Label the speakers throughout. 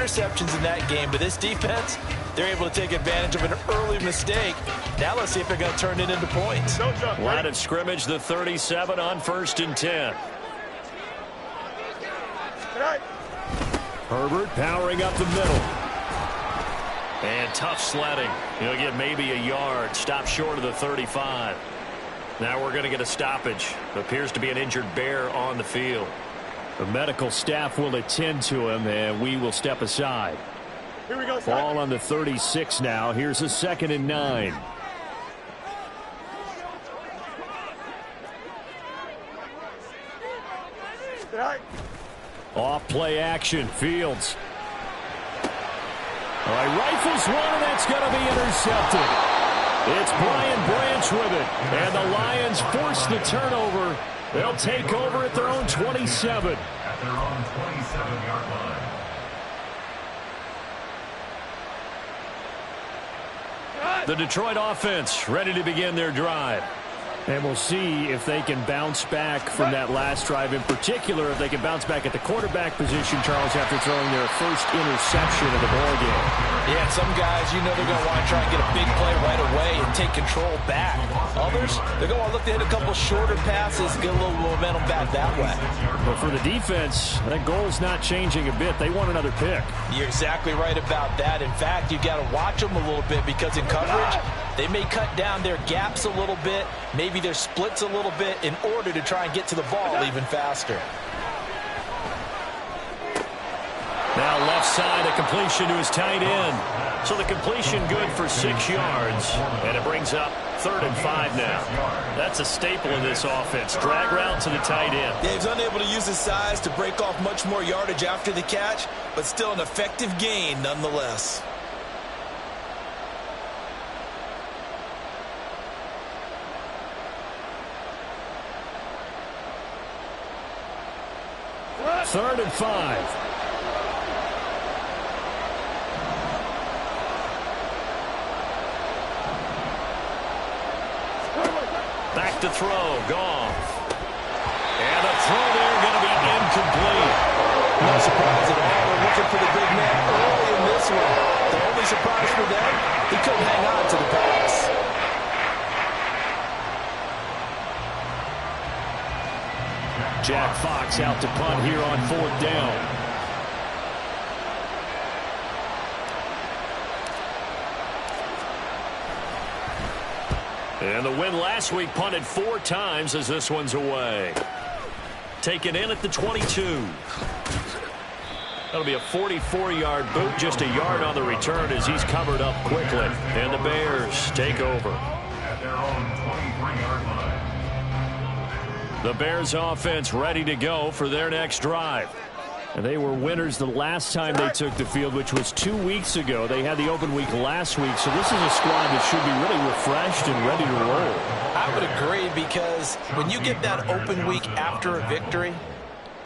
Speaker 1: interceptions in that game, but this defense, they're able to take advantage of an early mistake. Now let's see if they're going to turn it into points.
Speaker 2: Line of scrimmage, the 37 on 1st and 10. Herbert powering up the middle. And tough sledding. He'll get maybe a yard. Stop short of the 35. Now we're going to get a stoppage. Appears to be an injured Bear on the field. The medical staff will attend to him, and we will step aside.
Speaker 3: Here we go.
Speaker 2: Ball on the 36 now. Here's a 2nd and 9. Off play action. Fields. All right, rifles one, and that's going to be intercepted. It's Brian Branch with it, and the Lions force the turnover. They'll take over at their own 27.
Speaker 4: At their own 27-yard line.
Speaker 2: The Detroit offense ready to begin their drive. And we'll see if they can bounce back from that last drive, in particular if they can bounce back at the quarterback position, Charles, after throwing their first interception of the ball game.
Speaker 1: Yeah, some guys, you know they're going to want to try and get a big play right away and take control back. Others, they're going to look to hit a couple shorter passes, get a little momentum back that way.
Speaker 2: But for the defense, that goal's not changing a bit. They want another pick.
Speaker 1: You're exactly right about that. In fact, you've got to watch them a little bit because in coverage, they may cut down their gaps a little bit, maybe their splits a little bit in order to try and get to the ball even faster.
Speaker 2: Now left side, a completion to his tight end. So the completion good for 6 yards, and it brings up 3rd and 5 now. That's a staple in this offense. Drag route to the tight end.
Speaker 1: Yeah, he's unable to use his size to break off much more yardage after the catch, but still an effective gain nonetheless.
Speaker 2: Third and 5. Back to throw. Goff. And the throw there going to be incomplete.
Speaker 1: No surprise at all. They're looking for the big man early in this one. The only surprise for them, he couldn't hang on to the pass.
Speaker 2: Jack Fox out to punt here on 4th down. And the win last week punted 4 times as this one's away. Taken in at the 22. That'll be a 44-yard boot, just a yard on the return as he's covered up quickly. And the Bears take over.
Speaker 4: At their own 23-yard line.
Speaker 2: The Bears offense ready to go for their next drive. And they were winners the last time they took the field, which was 2 weeks ago. They had the open week last week, so this is a squad that should be really refreshed and ready to roll.
Speaker 1: I would agree, because when you get that open week after a victory,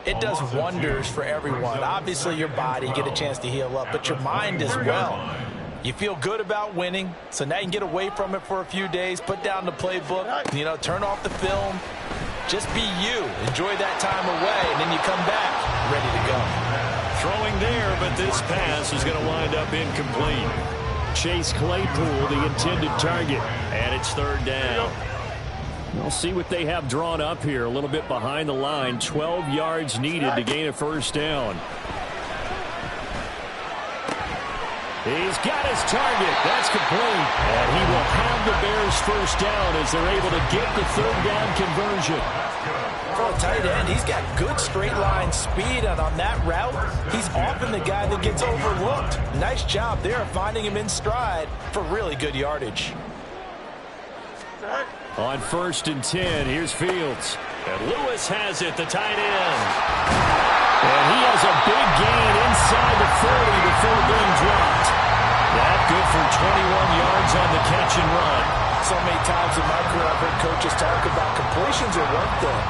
Speaker 1: it does wonders for everyone. Obviously, your body, get a chance to heal up, but your mind as well. You feel good about winning, so now you can get away from it for a few days, put down the playbook, turn off the film. Just be you. Enjoy that time away, and then you come back ready to go.
Speaker 2: Throwing there, but this pass is going to wind up incomplete. Chase Claypool, the intended target, and it's 3rd down. We'll see what they have drawn up here. A little bit behind the line. 12 yards needed to gain a 1st down. He's got his target. That's complete. And he will have the Bears 1st down as they're able to get the 3rd down conversion.
Speaker 1: For a tight end, he's got good straight line speed, and on that route, he's often the guy that gets overlooked. Nice job there finding him in stride for really good yardage.
Speaker 2: On 1st and 10, here's Fields. And Lewis has it, the tight end. And he has a big gain inside the 40 before being dropped. That good for 21 yards on the catch and run.
Speaker 1: So many times in my career I've heard coaches talk about completions are one thing.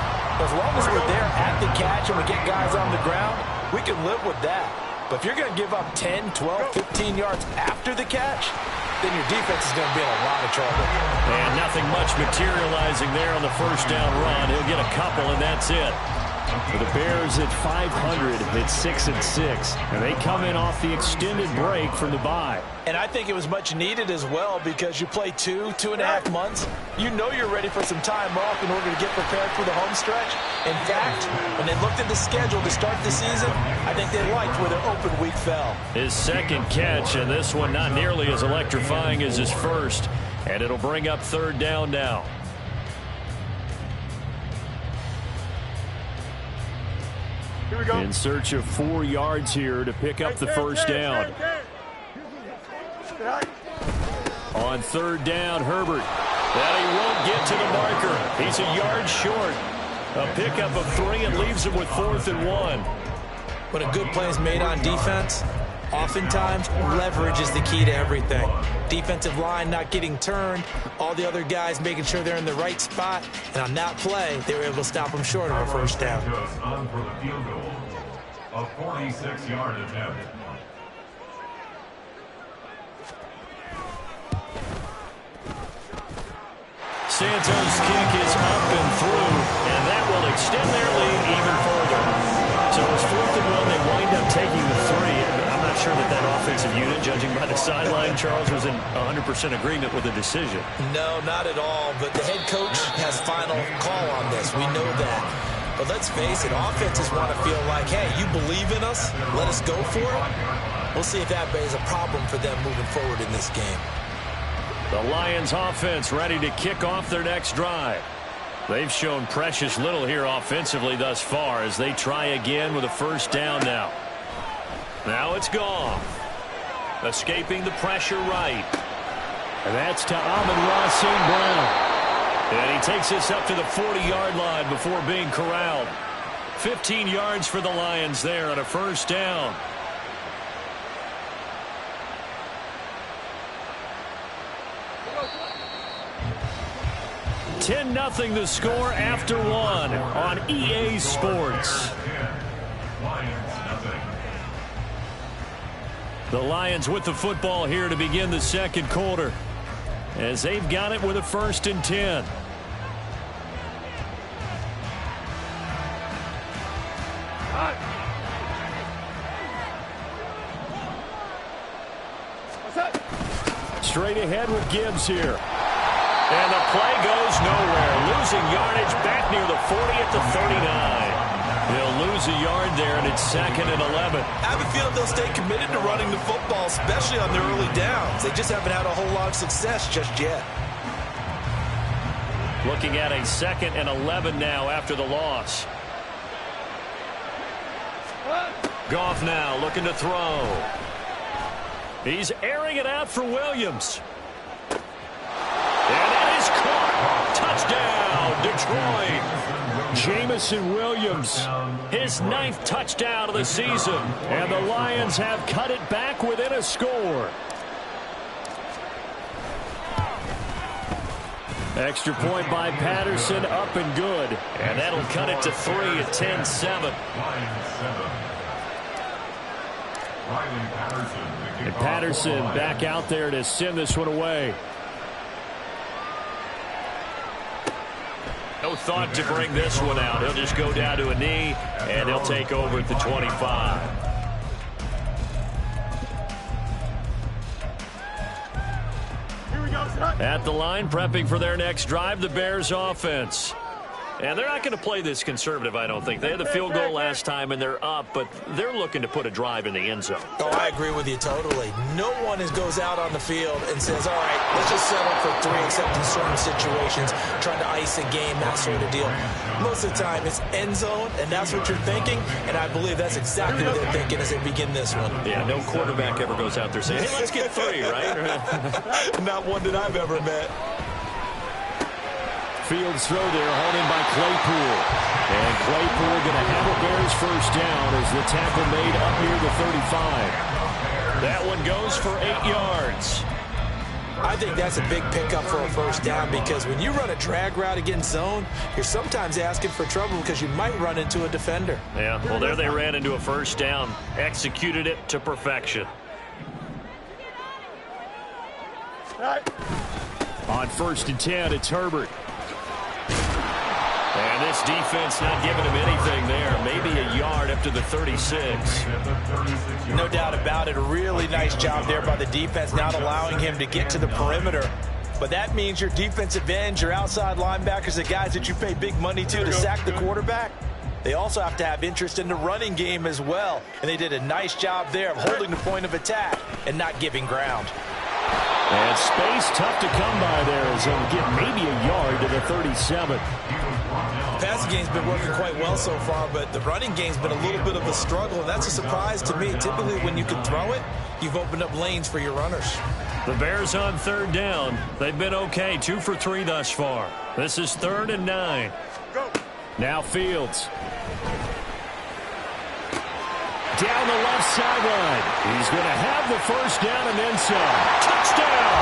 Speaker 1: As long as we're there at the catch and we get guys on the ground, we can live with that. But if you're going to give up 10, 12, 15 yards after the catch, then your defense is going to be in a lot of trouble.
Speaker 2: And nothing much materializing there on the 1st down run. He'll get a couple, and that's it. For the Bears at 500, it's 6-6. And they come in off the extended break from the bye.
Speaker 1: And I think it was much needed as well because you play 2.5 months. You know you're ready for some time off in order to get prepared for the home stretch. In fact, when they looked at the schedule to start the season, I think they liked where their open week fell.
Speaker 2: His second catch, and this one not nearly as electrifying as his first. And it'll bring up third down now. In search of 4 yards here to pick up the first down. On third down, Herbert. That he won't get to the marker. He's a yard short. A pickup of 3 and leaves him with 4th and 1.
Speaker 1: When a good play is made on defense, oftentimes leverage is the key to everything. Defensive line not getting turned, all the other guys making sure they're in the right spot, and on that play, they were able to stop them short of a first down.
Speaker 4: On for the field goal. A 46-yard attempt.
Speaker 2: Santos' kick is up and through, and that will extend their lead even further. So it's 4th and 1. They wind up taking the 3. I'm not sure that that offensive unit, judging by the sideline, Charles, was in 100% agreement with the decision.
Speaker 1: No, not at all. But the head coach has final call on this. We know that. But let's face it, offenses want to feel like, hey, you believe in us? Let us go for it. We'll see if that is a problem for them moving forward in this game.
Speaker 2: The Lions offense ready to kick off their next drive. They've shown precious little here offensively thus far as they try again with a first down now. Now it's gone. Escaping the pressure right. And that's to Amon-Ra St. Brown. And he takes this up to the 40-yard line before being corralled. 15 yards for the Lions there on a first down. $10-0 the score after 1 on EA Sports. The Lions with the football here to begin the second quarter, as they've got it with a 1st and 10. Straight ahead with Gibbs here. And the play goes nowhere. Losing yardage back near the 40 at the 39. They'll lose a yard there, and it's 2nd and 11.
Speaker 1: I have a feeling they'll stay committed to running the football, especially on their early downs. They just haven't had a whole lot of success just yet.
Speaker 2: Looking at a 2nd and 11 now after the loss. Goff now looking to throw. He's airing it out for Williams. And that is caught. Touchdown, Detroit. Jamison Williams, his 9th touchdown of the season. And the Lions have cut it back within a score. Extra point by Patterson, up and good. And that'll cut it to 3 at 10-7. And Patterson back out there to send this one away. No thought to bring this one out. He'll just go down to a knee, and he'll take over at the 25. At the line, prepping for their next drive, the Bears offense. And they're not going to play this conservative, I don't think. They had the field goal last time, and they're up, but they're looking to put a drive in the end zone.
Speaker 1: Oh, I agree with you totally. No one goes out on the field and says, all right, let's just settle for 3, except in certain situations, trying to ice a game, that sort of deal. Most of the time, it's end zone, and that's what you're thinking, and I believe that's exactly what they're thinking as they begin this one.
Speaker 2: Yeah, no quarterback ever goes out there saying, hey, let's get 3, right?
Speaker 1: Not one that I've ever met.
Speaker 2: Fields throw there, hauled in by Claypool. And Claypool going to have a Bears first down as the tackle made up near the 35. That one goes for 8 yards.
Speaker 1: I think that's a big pickup for a first down because when you run a drag route against zone, you're sometimes asking for trouble because you might run into a defender.
Speaker 2: Yeah, well, there they ran into a first down. Executed it to perfection. On 1st and 10, it's Herbert. And this defense not giving him anything there. Maybe a yard up to the 36.
Speaker 1: No doubt about it. A really nice job there by the defense, not allowing him to get to the perimeter. But that means your defensive ends, your outside linebackers, the guys that you pay big money to sack the quarterback, they also have to have interest in the running game as well. And they did a nice job there of holding the point of attack and not giving ground.
Speaker 2: And space tough to come by there as he'll get maybe a yard to the 37.
Speaker 1: The passing game's been working quite well so far, but the running game's been a little bit of a struggle, and that's a surprise to me. Typically, when you can throw it, you've opened up lanes for your runners.
Speaker 2: The Bears on third down. They've been okay, 2 for 3 thus far. This is 3rd and 9. Now Fields. Down the left sideline. He's going to have the first down and then some. Touchdown!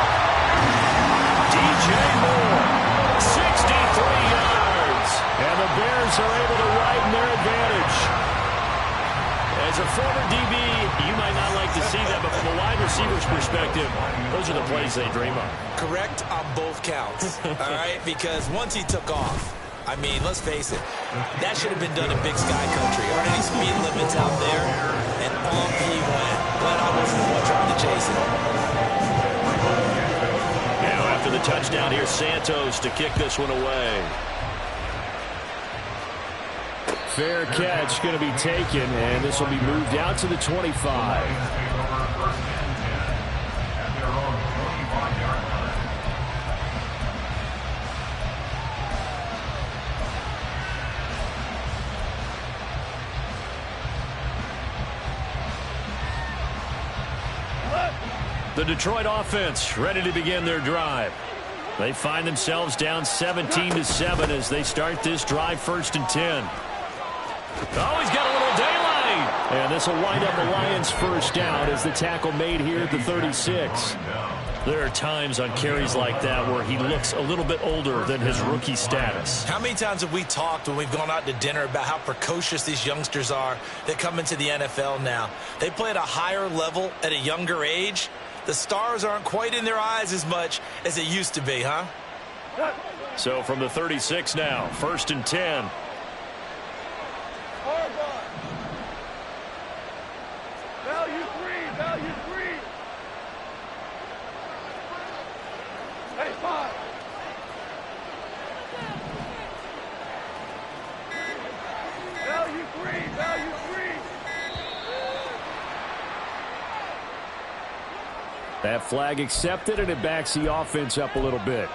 Speaker 2: DJ Moore, 63 yards. And the Bears are able to widen their advantage. As a former DB, you might not like to see that, but from a wide receiver's perspective, those are the plays they dream of.
Speaker 1: Correct on both counts, all right? Because once he took off, I mean, let's face it, that should have been done in Big Sky Country. Already speed limits out there, and off he went. But I wasn't the one trying to chase it.
Speaker 2: Now after the touchdown, here's Santos to kick this one away. Fair catch going to be taken, and this will be moved out to the 25. The Detroit offense ready to begin their drive. They find themselves down 17-7 as they start this drive, 1st and 10. Oh, he's got a little daylight. And this will wind up the Lions' first down as the tackle made here at the 36. There are times on carries like that where he looks a little bit older than his rookie status.
Speaker 1: How many times have we talked when we've gone out to dinner about how precocious these youngsters are that come into the NFL now? They play at a higher level at a younger age. The stars aren't quite in their eyes as much as it used to be, huh?
Speaker 2: So from the 36 now, 1st and 10.
Speaker 3: Value three. Hey, 5. Value three.
Speaker 2: That flag accepted, and it backs the offense up a little bit.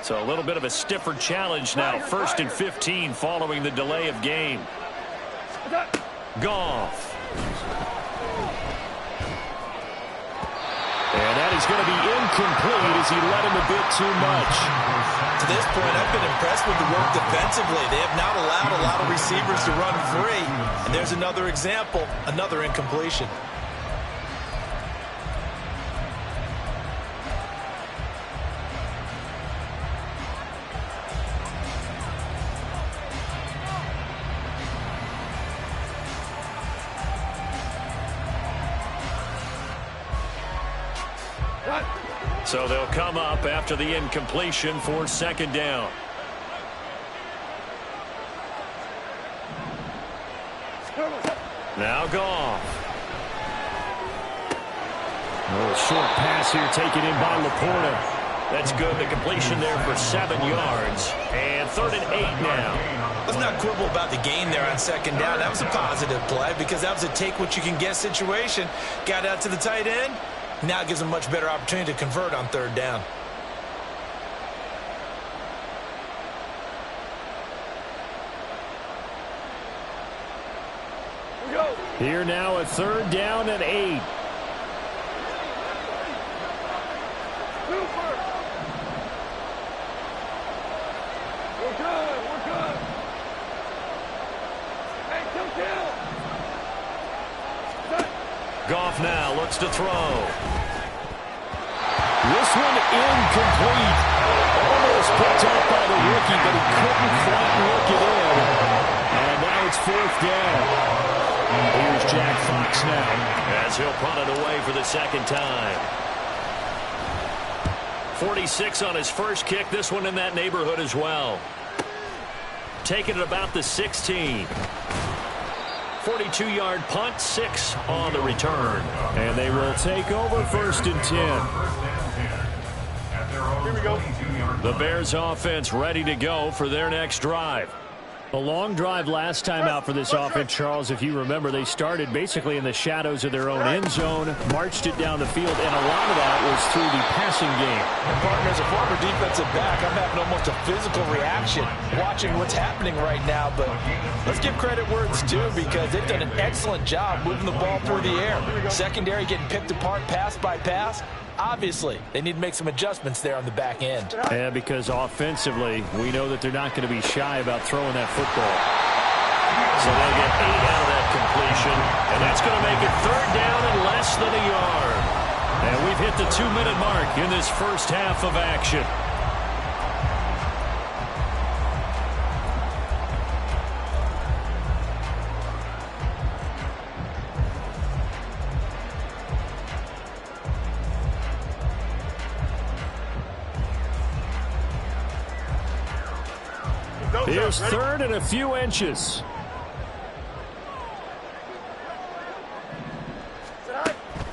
Speaker 2: So a little bit of a stiffer challenge now. 1st and 15 following the delay of game. Goff. And that is going to be incomplete as he led him a bit too much.
Speaker 1: To this point, I've been impressed with the work defensively. They have not allowed a lot of receivers to run free. And there's another example, another incompletion.
Speaker 2: So they'll come up after the incompletion for 2nd down. Now Goff. A short pass here taken in by Laporta. That's good. The completion there for 7 yards. And 3rd and 8 now.
Speaker 1: Let's not quibble about the gain there on 2nd down. That was a positive play because that was a take-what-you-can-get situation. Got out to the tight end. Now it gives them a much better opportunity to convert on 3rd down.
Speaker 2: Here now at 3rd down and 8.
Speaker 3: We're good. Hey, kill.
Speaker 2: Goff now looks to throw. This one incomplete. Almost picked off by the rookie, but he couldn't quite work it in. And now it's 4th down. Here's Jack Fox now, as he'll punt it away for the second time. 46 on his first kick. This one in that neighborhood as well. Taking it about the 16. 42-yard punt, 6 on the return. And they will take over 1st and 10.
Speaker 3: Here we go.
Speaker 2: The Bears offense ready to go for their next drive. A long drive last time out for this offense, Charles. If you remember, they started basically in the shadows of their own end zone, marched it down the field, and a lot of that was through the passing game.
Speaker 1: And partner, as a former defensive back, I'm having almost a physical reaction watching what's happening right now. But let's give credit where it's due, because they've done an excellent job moving the ball through the air. Secondary getting picked apart pass by pass. Obviously, they need to make some adjustments there on the back end.
Speaker 2: Yeah, because offensively, we know that they're not going to be shy about throwing that football. So they'll get 8 out of that completion, and that's going to make it 3rd down and less than a yard. And we've hit the 2-minute mark in this first half of action. Here's 3rd and a few inches.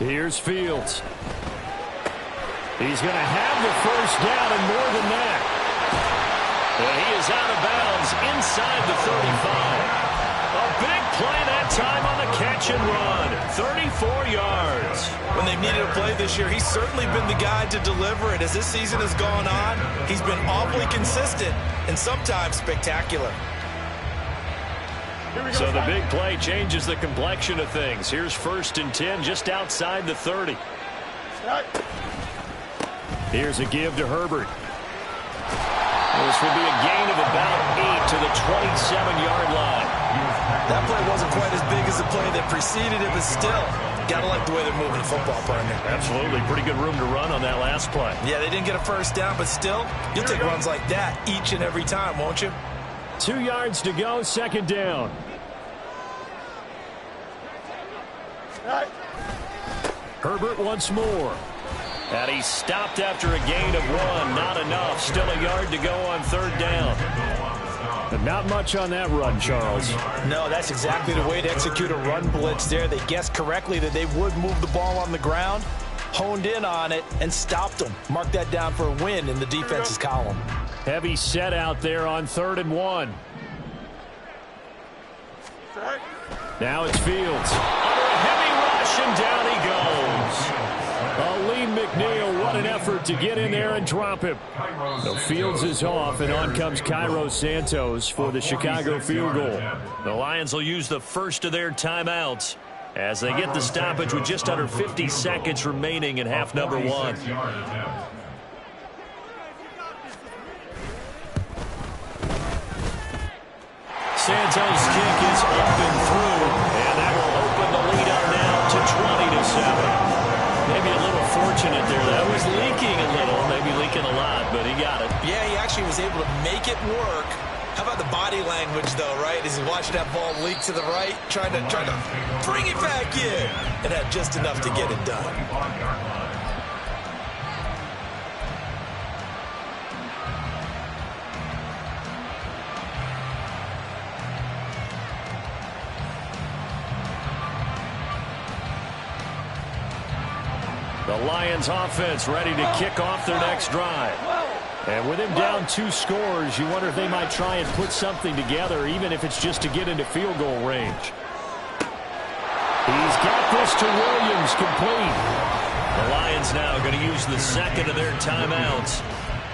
Speaker 2: Here's Fields. He's going to have the 1st down and more than that. And he is out of bounds inside the 35. A big play that time on the catch and run. 34 yards.
Speaker 1: When they've needed a play this year, he's certainly been the guy to deliver it. As this season has gone on, he's been awfully consistent and sometimes spectacular.
Speaker 2: So the big play changes the complexion of things. Here's 1st and 10 just outside the 30. Here's a give to Herbert. This will be a gain of about 8 to the 27-yard line.
Speaker 1: That play wasn't quite as big as the play that preceded it, but still, got to like the way they're moving the football, partner.
Speaker 2: Absolutely. Pretty good room to run on that last play.
Speaker 1: Yeah, they didn't get a 1st down, but still, you'll take runs like that each and every time, won't you?
Speaker 2: 2 yards to go, 2nd down. Herbert once more. And he stopped after a gain of 1. Not enough. Still a yard to go on 3rd down. But not much on that run, Charles.
Speaker 1: No, that's exactly the way to execute a run blitz there. They guessed correctly that they would move the ball on the ground, honed in on it, and stopped them. Mark that down for a win in the defense's column.
Speaker 2: Heavy set out there on 3rd and 1. Now it's Fields. Under a heavy rush, and down he goes. Aleem McNeil, what an effort to get in there and drop him. So Fields is off, and on comes Cairo Santos for the Chicago field goal. The Lions will use the first of their timeouts as they get the stoppage with just under 50 seconds remaining in half number 1. Santos' kick is up and through, and that will open the lead up now to 20-7. Maybe a little fortunate there. That was leaking a little, maybe leaking a lot, but he got it.
Speaker 1: Yeah, he actually was able to make it work. How about the body language, though, right? As he watched that ball leak to the right, trying to bring it back in, and had just enough to get it done.
Speaker 2: The Lions offense ready to kick off their next drive. And with him down 2 scores, you wonder if they might try and put something together, even if it's just to get into field goal range. He's got this to Williams, complete. The Lions now going to use the second of their timeouts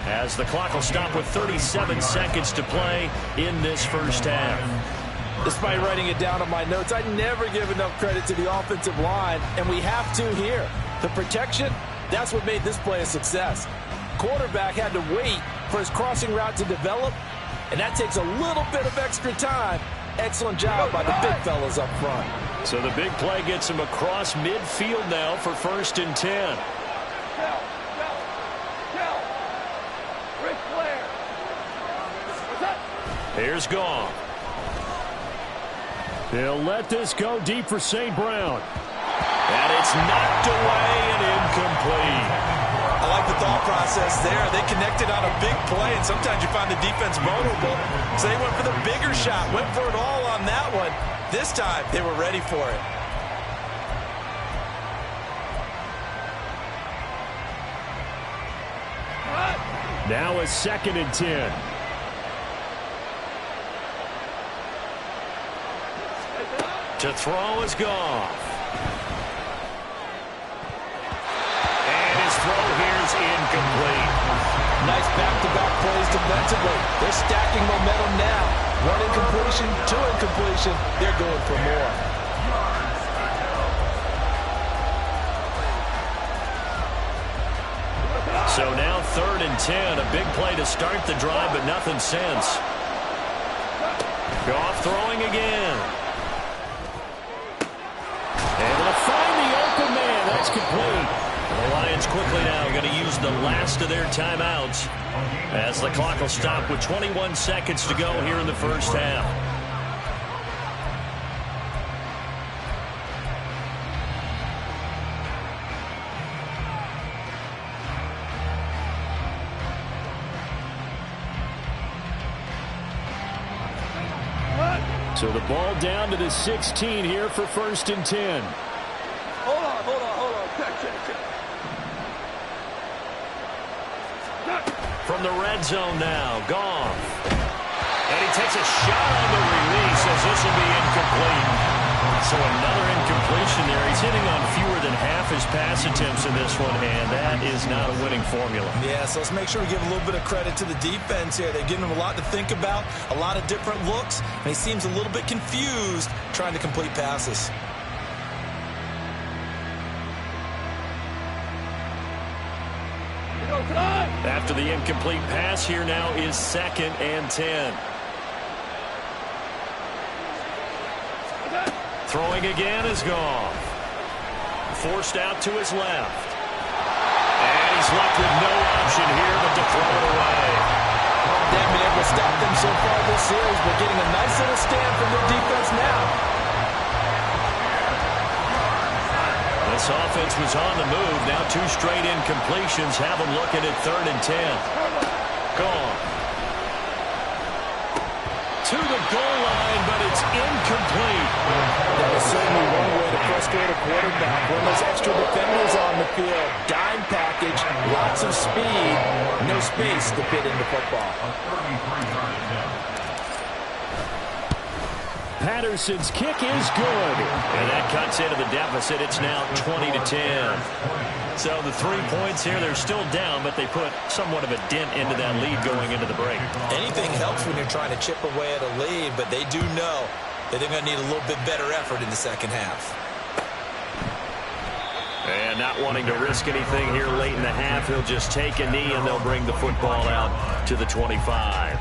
Speaker 2: as the clock will stop with 37 seconds to play in this first half.
Speaker 1: Despite writing it down on my notes, I never give enough credit to the offensive line, and we have to here. The protection, that's what made this play a success. Quarterback had to wait for his crossing route to develop, and that takes a little bit of extra time. Excellent job by the big fellas up front.
Speaker 2: So the big play gets him across midfield now for 1st and 10.
Speaker 3: Ric Flair.
Speaker 2: Here's Goff. He'll let this go deep for St. Brown. And it's knocked away and incomplete.
Speaker 1: I like the thought process there. They connected on a big play, and sometimes you find the defense vulnerable. So they went for the bigger shot, went for it all on that one. This time, they were ready for it.
Speaker 2: Now a 2nd and 10. To throw is Goff. And his throw here is incomplete.
Speaker 1: Nice back-to-back plays defensively. They're stacking momentum now. 1 incompletion, 2 incompletion. They're going for more.
Speaker 2: So now 3rd and 10. A big play to start the drive, but nothing since. Goff throwing again. Able to find the open man. That's complete. The Lions quickly now going to use the last of their timeouts as the clock will stop with 21 seconds to go here in the first half. So the ball down to the 16 here for 1st and 10.
Speaker 3: Hold on. Check.
Speaker 2: From the red zone now, Goff. And he takes a shot on the release as this will be incomplete. So another incompletion there. He's hitting on fewer than half his pass attempts in this one, and that is not a winning formula.
Speaker 1: Yeah, so let's make sure we give a little bit of credit to the defense here. They're giving him a lot to think about, a lot of different looks, and he seems a little bit confused trying to complete passes.
Speaker 2: After the incomplete pass, here now is 2nd and 10. Throwing again is Goff. Forced out to his left. And he's left with no option here but to throw it away.
Speaker 1: They've been able to stop them so far this series. We're getting a nice little stand from their defense now.
Speaker 2: This offense was on the move. Now 2 straight incompletions have them looking at 3rd and 10. Goff. To the goal line, but it's incomplete.
Speaker 1: That is certainly one way to frustrate a quarterback. When there's extra defenders on the field, dime package, lots of speed, no space to fit into football.
Speaker 2: Patterson's kick is good. And that cuts into the deficit. It's now 20-10. So the 3 points here, they're still down, but they put somewhat of a dent into that lead going into the break.
Speaker 1: Anything helps when you're trying to chip away at a lead, but they do know that they're going to need a little bit better effort in the second half.
Speaker 2: And not wanting to risk anything here late in the half, he'll just take a knee and they'll bring the football out to the 25.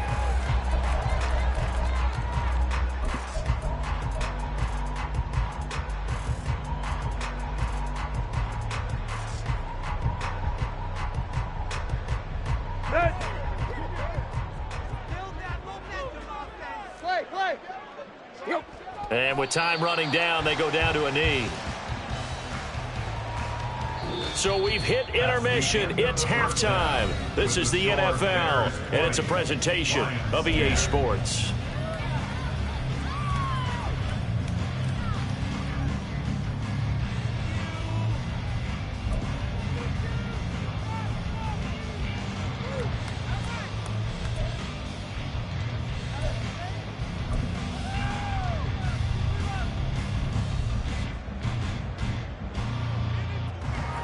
Speaker 2: And with time running down, they go down to a knee. So we've hit intermission. It's halftime. This is the NFL, and it's a presentation of EA Sports.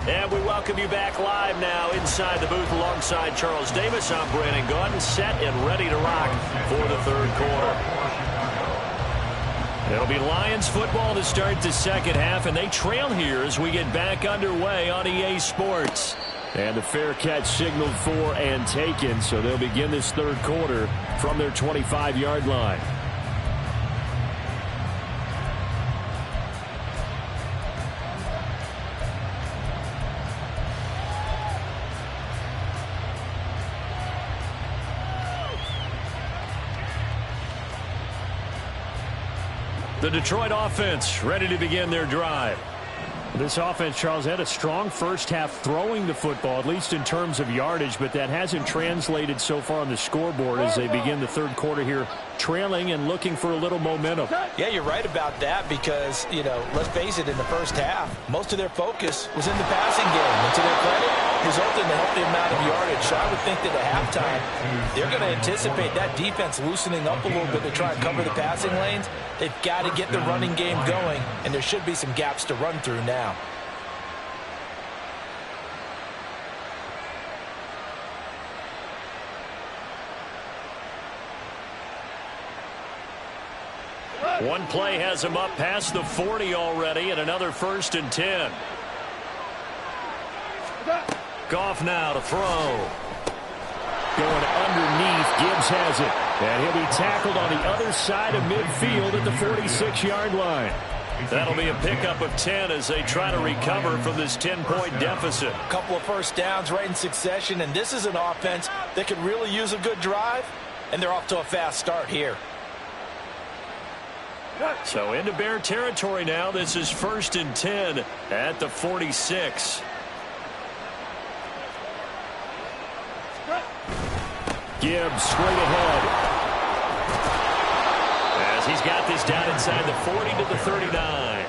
Speaker 2: And we welcome you back live now inside the booth alongside Charles Davis. I'm Brandon Gaudin, set and ready to rock for the 3rd quarter. It'll be Lions football to start the second half, and they trail here as we get back underway on EA Sports. And the fair catch signaled for and taken, so they'll begin this 3rd quarter from their 25-yard line. The Detroit offense ready to begin their drive. This offense, Charles, had a strong first half throwing the football, at least in terms of yardage, but that hasn't translated so far on the scoreboard as they begin the third quarter here, trailing and looking for a little momentum.
Speaker 1: Yeah, you're right about that because, you know, let's face it, in the first half, most of their focus was in the passing game. And to their credit, resulted in a healthy amount of yardage. So I would think that at halftime, they're going to anticipate that defense loosening up a little bit to try and cover the passing lanes. They've got to get the running game going, and there should be some gaps to run through now.
Speaker 2: One play has him up past the 40 already, and another 1st and 10. Goff now to throw. Going underneath, Gibbs has it. And he'll be tackled on the other side of midfield at the 46-yard line. That'll be a pickup of 10 as they try to recover from this 10-point deficit.
Speaker 1: A couple of first downs right in succession, and this is an offense that could really use a good drive, and they're off to a fast start here.
Speaker 2: So into Bear territory now. This is 1st and 10 at the 46. Gibbs straight ahead. As he's got this down inside the 40 to the 39.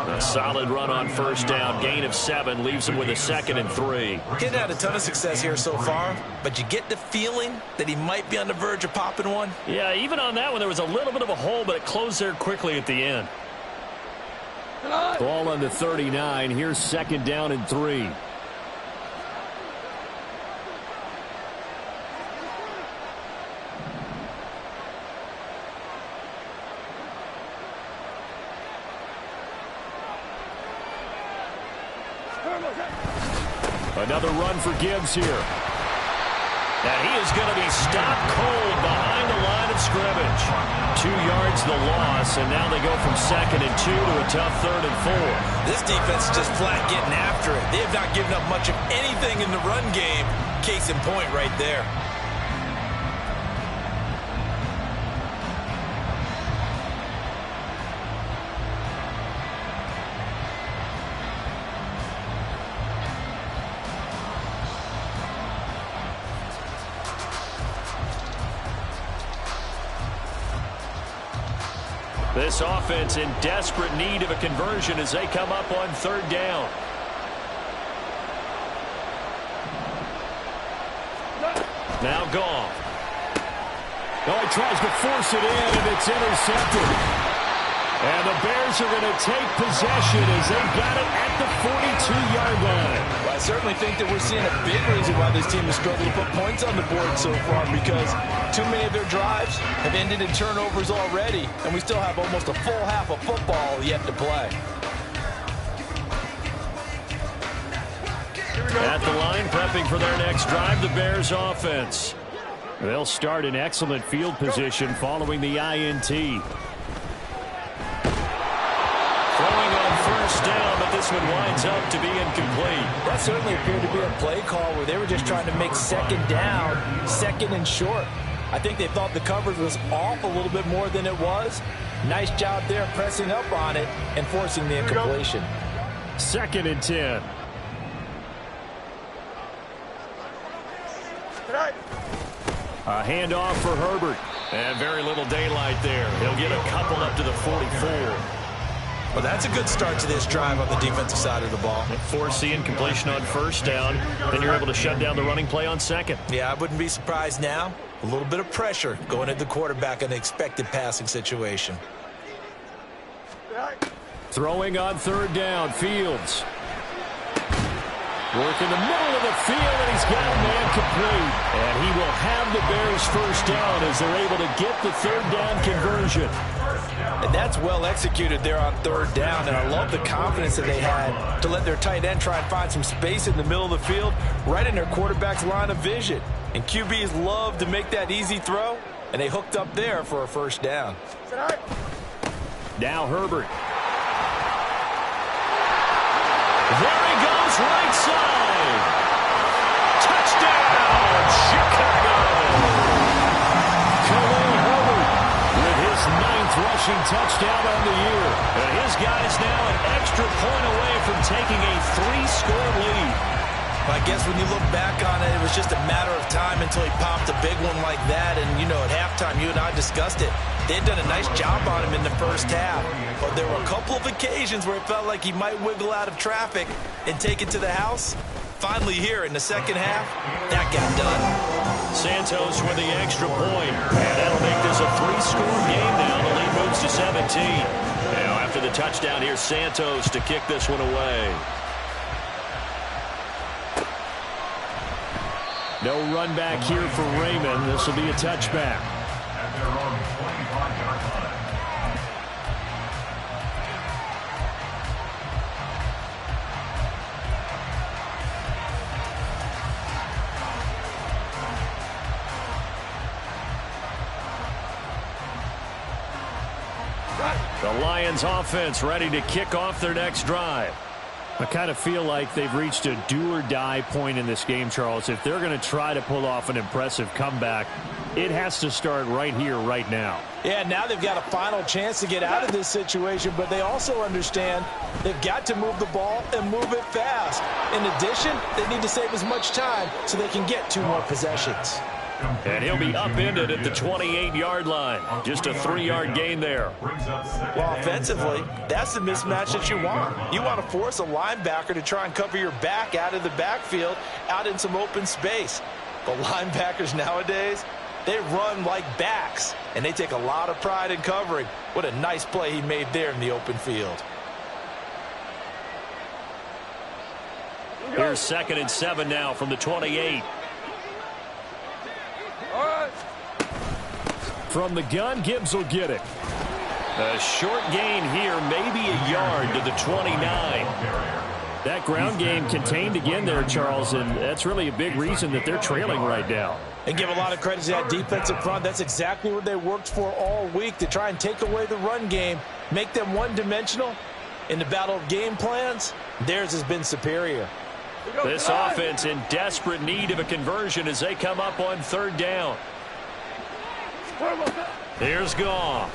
Speaker 2: A solid run on first down. Gain of 7 leaves him with a 2nd and 3.
Speaker 1: He's had a ton of success here so far, but you get the feeling that he might be on the verge of popping one.
Speaker 2: Yeah, even on that one, there was a little bit of a hole, but it closed there quickly at the end. Ball on the 39. Here's 2nd down and 3. Another run for Gibbs here. And he is going to be stopped cold behind the line of scrimmage. 2 yards the loss, and now they go from 2nd and 2 to a tough 3rd and 4.
Speaker 1: This defense is just flat getting after it. They have not given up much of anything in the run game. Case in point right there.
Speaker 2: This offense in desperate need of a conversion as they come up on 3rd down. Now Goff. Oh, he tries to force it in, and it's intercepted. And the Bears are going to take possession as they've got it at the 42-yard line.
Speaker 1: Well, I certainly think that we're seeing a big reason why this team has struggled to put points on the board so far, because too many of their drives have ended in turnovers already, and we still have almost a full half of football yet to play.
Speaker 2: At the line, prepping for their next drive, the Bears offense. They'll start in excellent field position following the INT. Throwing on first down, but this one winds up to be incomplete.
Speaker 1: That certainly appeared to be a play call where they were just trying to make 2nd down, 2nd and short. I think they thought the coverage was off a little bit more than it was. Nice job there pressing up on it and forcing the incompletion.
Speaker 2: 2nd and 10. A handoff for Herbert. And very little daylight there. He'll get a couple up to the 44.
Speaker 1: Well, that's a good start to this drive on the defensive side of the ball.
Speaker 2: Force the incompletion on first down. Then you're able to shut down the running play on 2nd.
Speaker 1: Yeah, I wouldn't be surprised now. A little bit of pressure going at the quarterback in an expected passing situation.
Speaker 2: Throwing on 3rd down, Fields. Work in the middle of the field, and he's got a man complete. And he will have the Bears first down as they're able to get the 3rd down conversion.
Speaker 1: And that's well executed there on 3rd down, and I love the confidence that they had to let their tight end try and find some space in the middle of the field, right in their quarterback's line of vision. And QBs love to make that easy throw, and they hooked up there for a first down.
Speaker 2: Now Herbert. There he goes, right side. Touchdown, Chicago. Khalil Herbert with his 9th rushing rushing touchdown on the year. And his guys now an extra point away from taking a 3-score lead.
Speaker 1: I guess when you look back on it, it was just a matter of time until he popped a big one like that. And, you know, at halftime, you and I discussed it. They had done a nice job on him in the first half. But there were a couple of occasions where it felt like he might wiggle out of traffic and take it to the house. Finally here in the second half, that got done.
Speaker 2: Santos with the extra point. And that'll make this a 3-score game now. The lead moves to 17. Now after the touchdown, here's Santos to kick this one away. No run back here for Raymond. This will be a touchback.
Speaker 4: At their own 25-yard line.
Speaker 2: The Lions offense ready to kick off their next drive. I kind of feel like they've reached a do-or-die point in this game, Charles. If they're going to try to pull off an impressive comeback, it has to start right here, right now.
Speaker 1: Yeah, now they've got a final chance to get out of this situation, but they also understand they've got to move the ball and move it fast. In addition, they need to save as much time so they can get 2 more possessions.
Speaker 2: And he'll be upended at the 28-yard line. Just a 3-yard gain there.
Speaker 1: Well, offensively, that's the mismatch that you want. You want to force a linebacker to try and cover your back out of the backfield, out in some open space. But linebackers nowadays, they run like backs, and they take a lot of pride in covering. What a nice play he made there in the open field.
Speaker 2: Here's 2nd and 7 now from the 28. From the gun, Gibbs will get it. A short gain here, maybe a yard to the 29. That ground game contained again there, Charles, and that's really a big reason that they're trailing right now.
Speaker 1: And give a lot of credit to that defensive front. That's exactly what they worked for all week, to try and take away the run game, make them one-dimensional. In the battle of game plans, theirs has been superior.
Speaker 2: This offense in desperate need of a conversion as they come up on 3rd down. Here's Goff.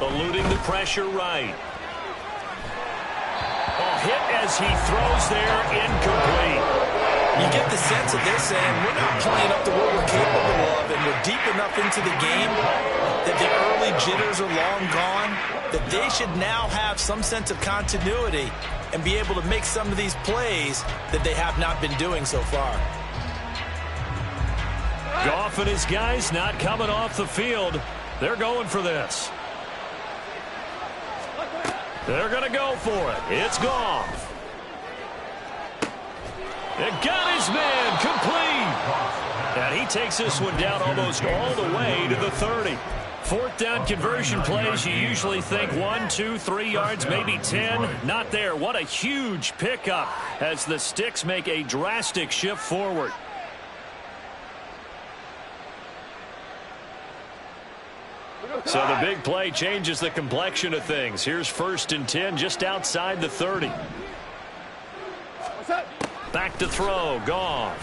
Speaker 2: Eluding the pressure right. A hit as he throws there, incomplete.
Speaker 1: You get the sense that they're saying, we're not playing up to what we're capable of, and we're deep enough into the game that the early jitters are long gone, that they should now have some sense of continuity and be able to make some of these plays that they have not been doing so far.
Speaker 2: Goff and his guys not coming off the field. They're going for this. They're going to go for it. It's Goff. It got his man complete. And he takes this one down almost all the way to the 30. 4th down conversion plays, you usually think 1, 2, 3 yards, maybe 10. Not there. What a huge pickup as the Sticks make a drastic shift forward. So the big play changes the complexion of things. Here's 1st and 10 just outside the 30. Back to throw. Goff.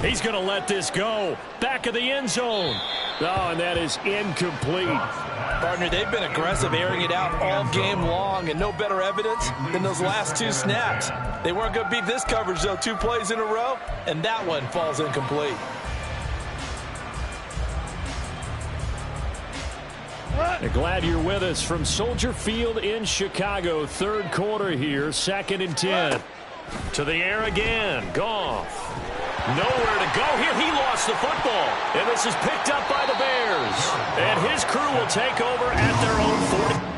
Speaker 2: He's going to let this go. Back of the end zone. Oh, and that is incomplete.
Speaker 1: Partner, they've been aggressive, airing it out all game long, and no better evidence than those last 2 snaps. They weren't going to beat this coverage, though, 2 plays in a row, and that one falls incomplete.
Speaker 2: Glad you're with us from Soldier Field in Chicago. 3rd quarter here, 2nd and 10. To the air again. Goff. Nowhere to go here. He lost the football. And this is picked up by the Bears. And his crew will take over at their own 40.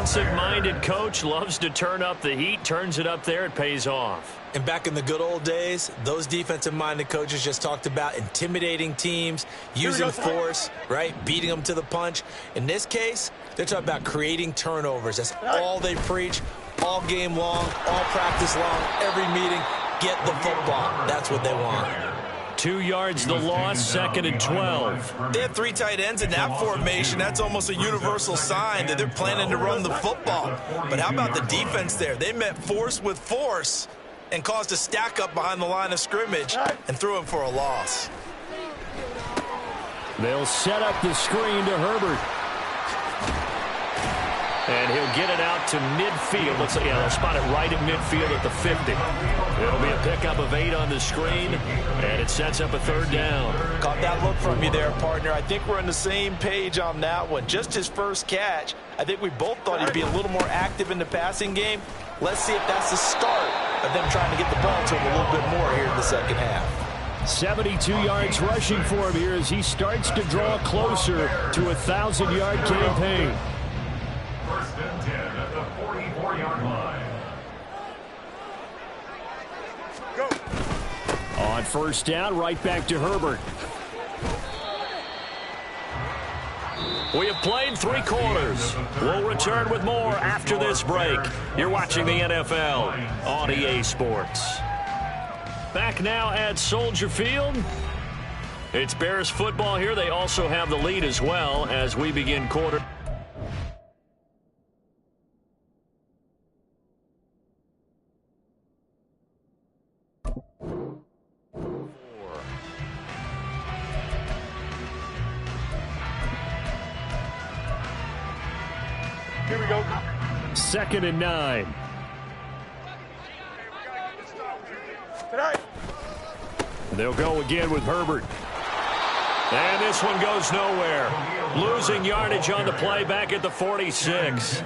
Speaker 2: defensive-minded coach loves to turn up the heat, turns it up there, it pays off.
Speaker 1: And back in the good old days, those defensive-minded coaches just talked about intimidating teams, using force, right, beating them to the punch. In this case, they're talking about creating turnovers. That's all they preach, all game long, all practice long, every meeting. Get the football. That's what they want.
Speaker 2: 2 yards the loss, 2nd and 12.
Speaker 1: They have 3 tight ends in that formation. That's almost a universal sign that they're planning to run the football. But how about the defense there? They met force with force and caused a stack up behind the line of scrimmage and threw him for a loss.
Speaker 2: They'll set up the screen to Herbert. And he'll get it out to midfield. They'll spot it right at midfield at the 50. It'll be a pickup of 8 on the screen, and it sets up a 3rd down.
Speaker 1: Caught that look from you there, partner. I think we're on the same page on that one. Just his first catch. I think we both thought he'd be a little more active in the passing game. Let's see if that's the start of them trying to get the ball to him a little bit more here in the second half.
Speaker 2: 72 yards rushing for him here as he starts to draw closer to a 1,000-yard campaign.
Speaker 4: 1st and 10 at the 44-yard line.
Speaker 2: On 1st down, right back to Herbert. We have played 3 quarters. We'll return with more after this break. You're watching the NFL on EA Sports. Back now at Soldier Field. It's Bears football here. They also have the lead as well as we begin quarter.
Speaker 3: Here we go.
Speaker 2: 2nd and 9.
Speaker 3: Tonight.
Speaker 2: They'll go again with Herbert. And this one goes nowhere. Losing yardage on the play back at the 46.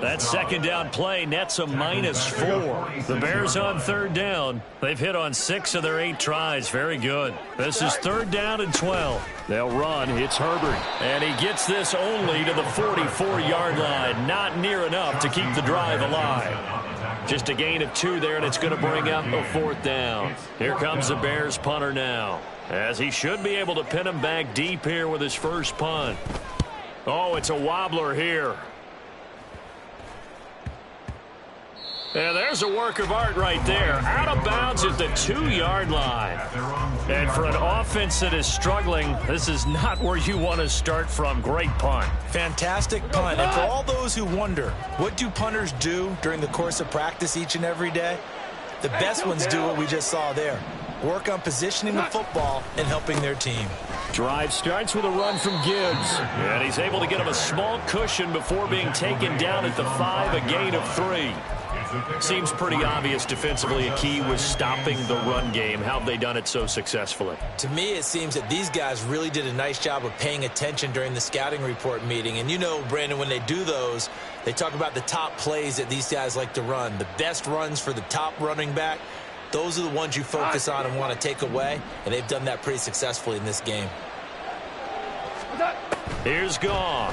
Speaker 2: That 2nd down play nets a -4. The Bears on 3rd down. They've hit on 6 of their 8 tries. Very good. This is 3rd down and 12. They'll run. It's Herbert. And he gets this only to the 44-yard line. Not near enough to keep the drive alive. Just a gain of 2 there, and it's going to bring up a 4th down. Here comes the Bears punter now, as he should be able to pin him back deep here with his first punt. Oh, it's a wobbler here. And there's a work of art right there. Out of bounds at the 2-yard line. And for an offense that is struggling, this is not where you want to start from. Great punt.
Speaker 1: Fantastic punt. And for all those who wonder, what do punters do during the course of practice each and every day? The best ones do what we just saw there. Work on positioning the football and helping their team.
Speaker 2: Drive starts with a run from Gibbs. And he's able to get him a small cushion before being taken down at the 5, a gain of 3. Seems pretty obvious defensively a key was stopping the run game. How have they done it so successfully?
Speaker 1: To me, it seems that these guys really did a nice job of paying attention during the scouting report meeting. And you know, Brandon, when they do those, they talk about the top plays that these guys like to run. The best runs for the top running back, those are the ones you focus on and want to take away. And they've done that pretty successfully in this game.
Speaker 2: Here's Goff.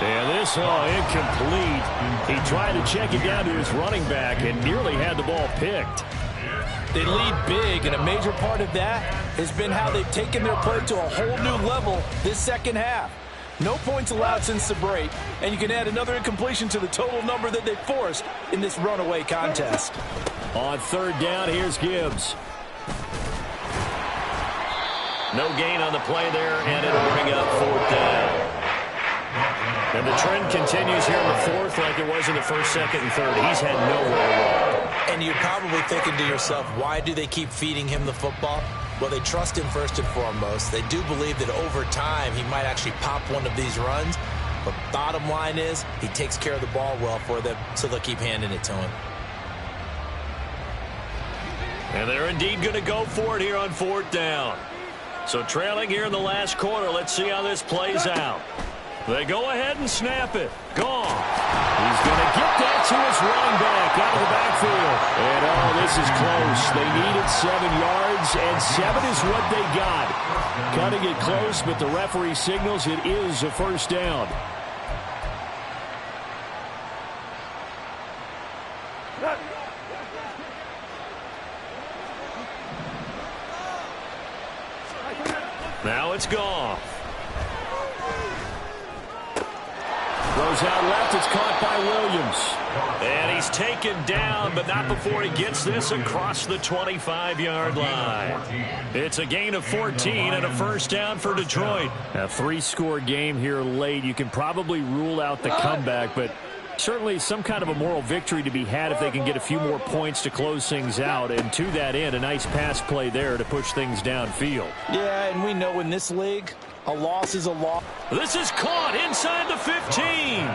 Speaker 2: And this incomplete. He tried to check it down to his running back and nearly had the ball picked.
Speaker 1: They lead big, and a major part of that has been how they've taken their play to a whole new level this second half. No points allowed since the break, and you can add another incompletion to the total number that they forced in this runaway contest.
Speaker 2: On 3rd down, here's Gibbs. No gain on the play there, and it'll bring up 4th down. And the trend continues here in the 4th like it was in the 1st, 2nd, and 3rd. He's had nowhere to run.
Speaker 1: And you're probably thinking to yourself, why do they keep feeding him the football? Well, they trust him first and foremost. They do believe that over time he might actually pop one of these runs. But bottom line is he takes care of the ball well for them, so they'll keep handing it to him.
Speaker 2: And they're indeed going to go for it here on 4th down. So trailing here in the last quarter, let's see how this plays out. They go ahead and snap it. Gone. He's going to get that to his running back out of the backfield. And, this This is close. They needed 7 yards, and 7 is what they got. Cutting it close, but the referee signals it is a first down. Now it's Goff. Throws out left. It's caught by Williams. And he's taken down, but not before he gets this across the 25-yard line. It's a gain of 14 and a first down for Detroit. A 3-score game here late. You can probably rule out the comeback, but certainly some kind of a moral victory to be had if they can get a few more points to close things out. And to that end, a nice pass play there to push things downfield.
Speaker 1: Yeah, and we know in this league, a loss is a loss.
Speaker 2: This is caught inside the 15.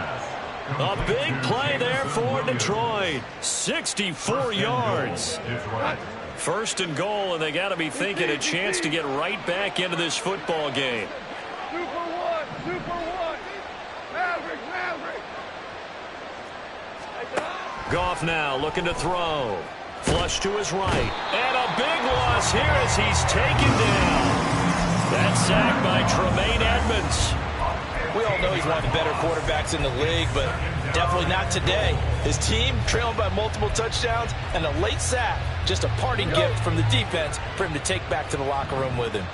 Speaker 2: A big play there for Detroit. 64 yards. First and goal, and they got to be thinking a chance to get right back into this football game.
Speaker 3: Super one. Maverick.
Speaker 2: Goff now looking to throw. Flush to his right. And a big loss here as he's taken down. That's sacked by Tremaine Edmonds.
Speaker 1: We all know he's one of the better quarterbacks in the league, but definitely not today. His team trailing by multiple touchdowns and a late sack. Just a parting gift from the defense for him to take back to the locker room with him.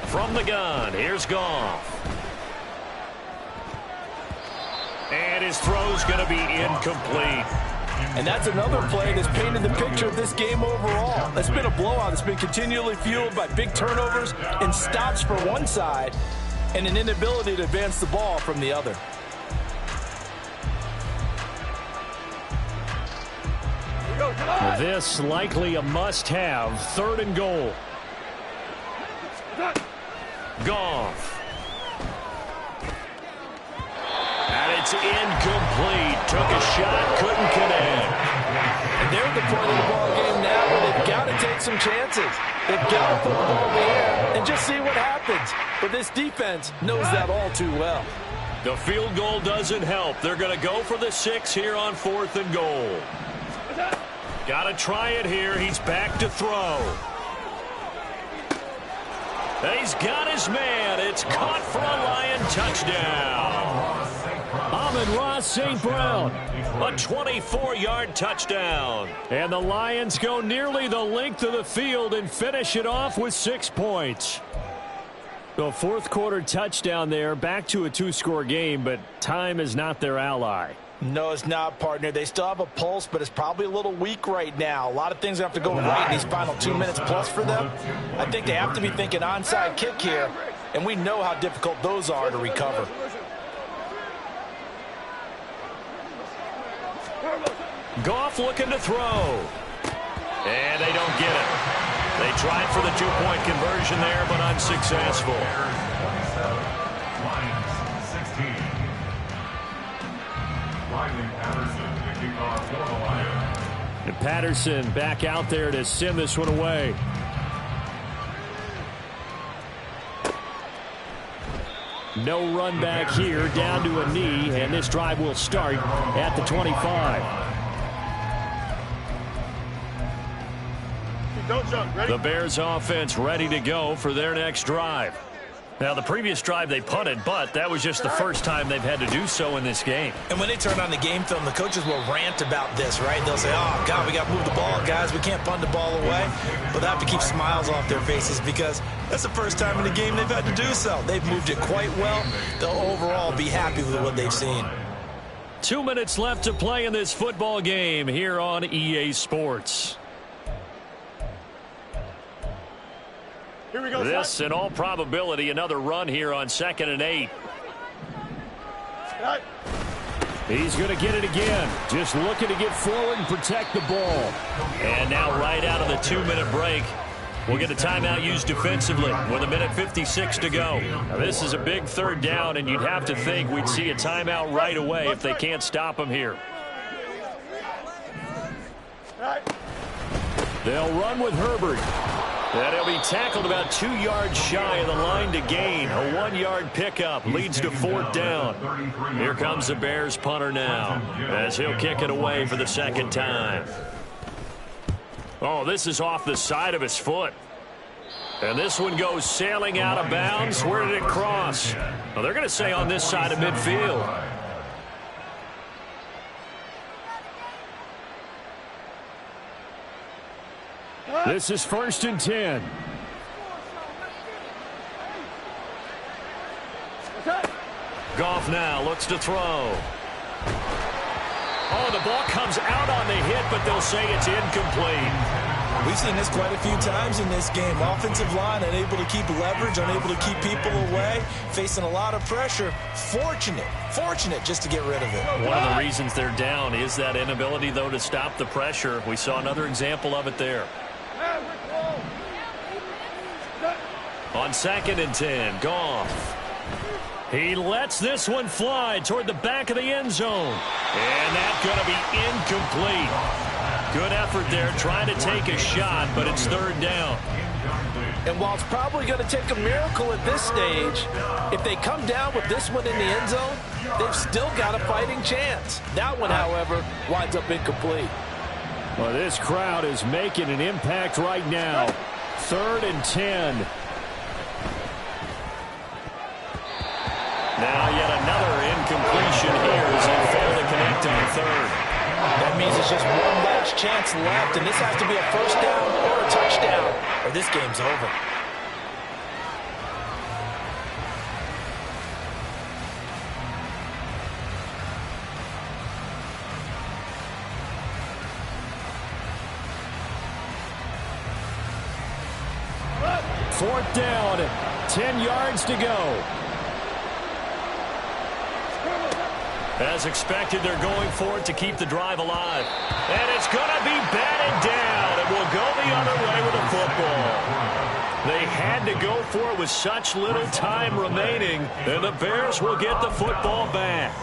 Speaker 2: From the gun, here's Goff. And his throw's going to be incomplete.
Speaker 1: And that's another play that's painted the picture of this game overall. It's been a blowout. It's been continually fueled by big turnovers and stops for one side and an inability to advance the ball from the other.
Speaker 2: This likely a must-have. 3rd and goal. Goff. And it's incomplete. Took a shot, couldn't connect.
Speaker 1: And they're at the point of the ball game now where they've got to take some chances. They've got to put the ball in the air and just see what happens. But this defense knows that all too well.
Speaker 2: The field goal doesn't help. They're going to go for the 6 here on 4th and goal. Got to try it here. He's back to throw. And he's got his man. It's caught for a Lion touchdown. Amon-Ra St. Brown, a 24-yard touchdown. And the Lions go nearly the length of the field and finish it off with 6 points. The 4th quarter touchdown there, back to a 2-score game, but time is not their ally.
Speaker 1: No, it's not, partner. They still have a pulse, but it's probably a little weak right now. A lot of things have to go right in these final 2 minutes plus for them. I think they have to be thinking onside kick here, and we know how difficult those are to recover.
Speaker 2: Goff looking to throw. And they don't get it. They tried for the 2-point conversion there, but unsuccessful. And Patterson back out there to send this one away. No run back here, down to a knee, and this drive will start at the 25.
Speaker 3: Don't jump. Ready?
Speaker 2: The Bears offense ready to go for their next drive. Now, the previous drive they punted, but that was just the first time they've had to do so in this game.
Speaker 1: And when they turn on the game film, the coaches will rant about this, right? They'll say, oh, God, we got to move the ball, guys. We can't punt the ball away. But they have to keep smiles off their faces because that's the first time in the game they've had to do so. They've moved it quite well. They'll overall be happy with what they've seen.
Speaker 2: 2 minutes left to play in this football game here on EA Sports.
Speaker 3: Here we go,
Speaker 2: This,
Speaker 3: son.
Speaker 2: in all probability, another run here on 2nd and 8.
Speaker 3: Right.
Speaker 2: He's going to get it again. Just looking to get forward and protect the ball. And now right out of the 2-minute break, we'll get a timeout used defensively with 1:56 to go. Now, this is a big 3rd down, and you'd have to think we'd see a timeout right away if they can't stop him here.
Speaker 3: Right.
Speaker 2: They'll run with Herbert. And he'll be tackled about 2 yards shy of the line to gain. A 1-yard pickup leads to 4th down. Here comes the Bears punter now as he'll kick it away for the 2nd time. Oh, this is off the side of his foot. And this one goes sailing out of bounds. Where did it cross? Well, they're going to say on this side of midfield.
Speaker 5: This is 1st and 10.
Speaker 2: Goff now looks to throw. Oh, the ball comes out on the hit, but they'll say it's incomplete.
Speaker 6: We've seen this quite a few times in this game. Offensive line unable to keep leverage, unable to keep people away, facing a lot of pressure. Fortunate just to get rid of it.
Speaker 2: One of the reasons they're down is that inability, though, to stop the pressure. We saw another example of it there. On 2nd and 10, Goff. He lets this one fly toward the back of the end zone. And that's going to be incomplete. Good effort there trying to take a shot, but it's 3rd down.
Speaker 1: And while it's probably going to take a miracle at this stage, if they come down with this one in the end zone, they've still got a fighting chance. That one, however, winds up incomplete.
Speaker 5: Well, this crowd is making an impact right now. 3rd and 10.
Speaker 2: Now yet another incompletion here as he failed to connect on 3rd.
Speaker 1: That means it's just one last chance left, and this has to be a 1st down or a touchdown, or this game's over.
Speaker 5: Fourth down, 10 yards to go.
Speaker 2: As expected, they're going for it to keep the drive alive. And it's going to be batted down, and will go the other way with the football. They had to go for it with such little time remaining, and the Bears will get the football back.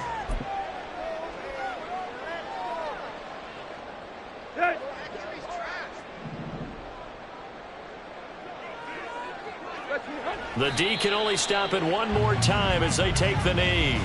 Speaker 2: The D can only stop it one more time as they take the knee.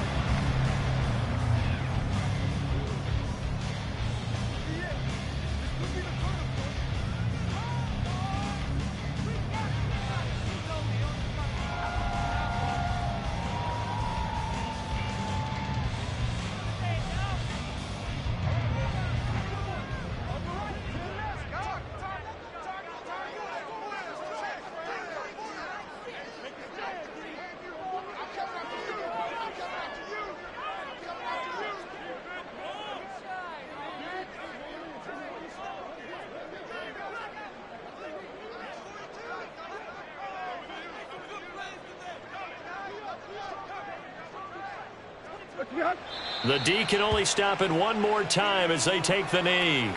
Speaker 2: The D can only stop it one more time as they take the knee.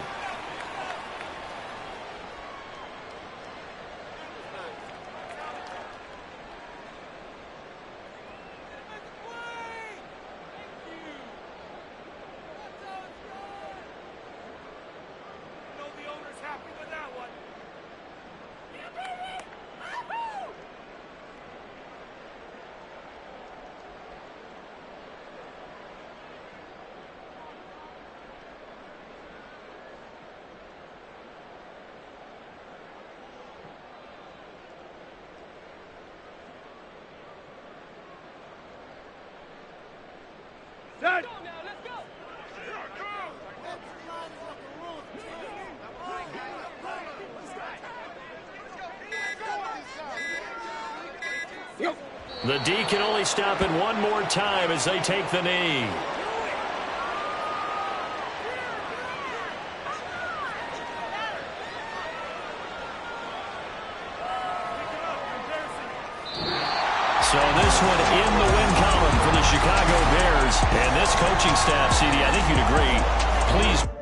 Speaker 2: The D can only stop it one more time as they take the knee. So this one in the win column for the Chicago Bears. And this coaching staff, CD, I think you'd agree, please.